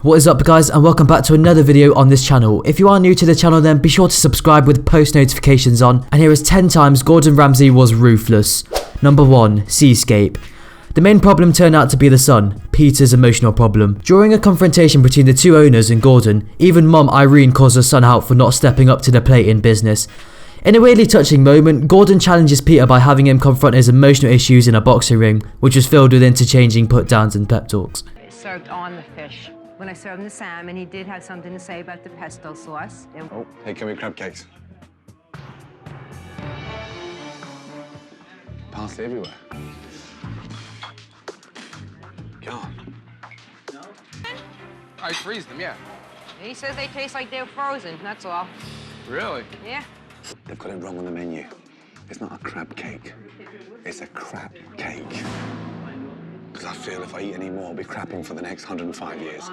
What is up guys, and welcome back to another video on this channel. If you are new to the channel, then be sure to subscribe with post notifications on. And here is 10 times Gordon Ramsay was ruthless. Number 1. Seascape. The main problem turned out to be the son, Peter's emotional problem. During a confrontation between the two owners and Gordon, even mum Irene calls her son out for not stepping up to the plate in business. In a weirdly touching moment, Gordon challenges Peter by having him confront his emotional issues in a boxing ring, which was filled with interchanging put-downs and pep talks. Served on the fish. When I served him the salmon, he did have something to say about the pesto sauce. Oh, hey, can we crab cakes? Parsley everywhere. God. No? I freeze them, yeah. He says they taste like they're frozen, that's all. Really? Yeah. They've got it wrong on the menu. It's not a crab cake. It's a crap cake. Because I feel if I eat any more, I'll be crapping for the next 105 years.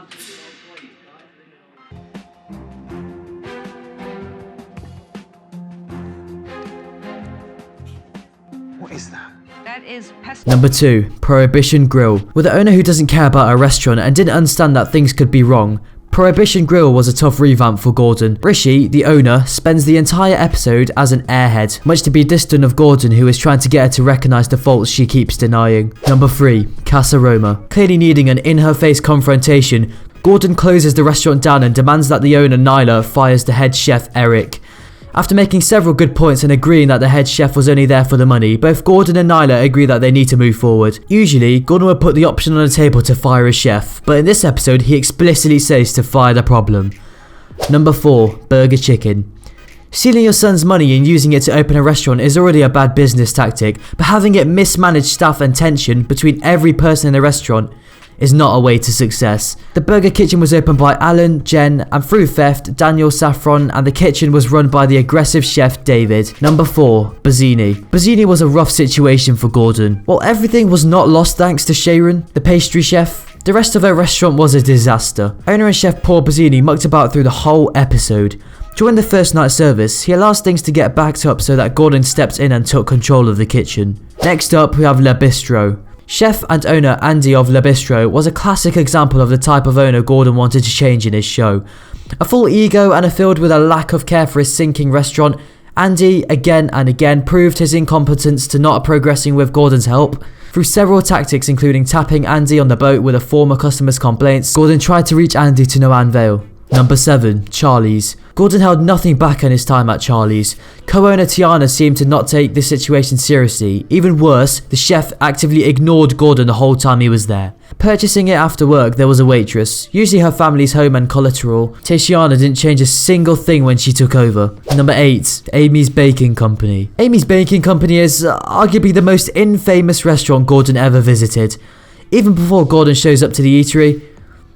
What is that? That is pesto. Number 2. Prohibition Grill. With an owner who doesn't care about a restaurant and didn't understand that things could be wrong, Prohibition Grill was a tough revamp for Gordon. Rishi, the owner, spends the entire episode as an airhead, much to be distant of Gordon, who is trying to get her to recognise the faults she keeps denying. Number 3. Casa Roma. Clearly needing an in-her-face confrontation, Gordon closes the restaurant down and demands that the owner, Nyla, fires the head chef, Eric. After making several good points and agreeing that the head chef was only there for the money, both Gordon and Nyla agree that they need to move forward. Usually, Gordon would put the option on the table to fire his chef, but in this episode he explicitly says to fire the problem. Number 4. Burger Chicken. Stealing your son's money and using it to open a restaurant is already a bad business tactic, but having it mismanage staff and tension between every person in the restaurant is not a way to success. The burger kitchen was opened by Alan, Jen, and through theft, Daniel Saffron, and the kitchen was run by the aggressive chef David. Number 4. Bazzini. Bazzini was a rough situation for Gordon. While everything was not lost thanks to Sharon, the pastry chef, the rest of their restaurant was a disaster. Owner and chef Paul Bazzini mucked about through the whole episode. During the first night service, he allows things to get backed up so that Gordon stepped in and took control of the kitchen. Next up, we have Le Bistro. Chef and owner Andy of Le Bistro was a classic example of the type of owner Gordon wanted to change in his show. A full ego and filled with a lack of care for his sinking restaurant, Andy again and again proved his incompetence to not progressing with Gordon's help. Through several tactics including tapping Andy on the boat with a former customer's complaints, Gordon tried to reach Andy to no avail. Number 7. Charlie's. Gordon held nothing back in his time at Charlie's. Co-owner Tiana seemed to not take the situation seriously. Even worse, the chef actively ignored Gordon the whole time he was there. Purchasing it after work, there was a waitress, usually her family's home and collateral. Tiana didn't change a single thing when she took over. Number 8. Amy's Baking Company. Amy's Baking Company is arguably the most infamous restaurant Gordon ever visited. Even before Gordon shows up to the eatery,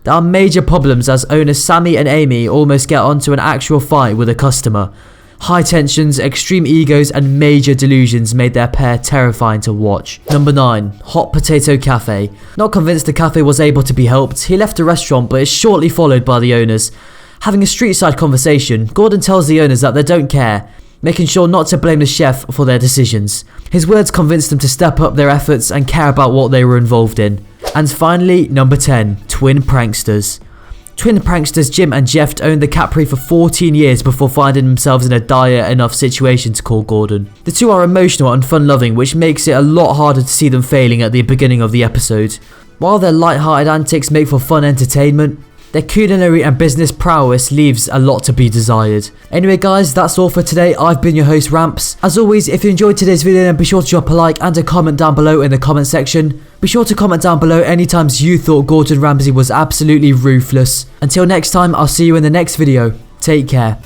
there are major problems as owners Sammy and Amy almost get onto an actual fight with a customer. High tensions, extreme egos and major delusions made their pair terrifying to watch. Number 9. Hot Potato Cafe. Not convinced the cafe was able to be helped, he left the restaurant but is shortly followed by the owners. Having a street side conversation, Gordon tells the owners that they don't care, making sure not to blame the chef for their decisions. His words convinced them to step up their efforts and care about what they were involved in. And finally, number 10. Twin Pranksters. Twin pranksters Jim and Jeff owned the Capri for 14 years before finding themselves in a dire enough situation to call Gordon. The two are emotional and fun-loving, which makes it a lot harder to see them failing at the beginning of the episode. While their light-hearted antics make for fun entertainment, their culinary and business prowess leaves a lot to be desired. Anyway guys, that's all for today. I've been your host Ramps. As always, if you enjoyed today's video, then be sure to drop a like and a comment down below in the comment section. Be sure to comment down below any times you thought Gordon Ramsay was absolutely ruthless. Until next time, I'll see you in the next video. Take care.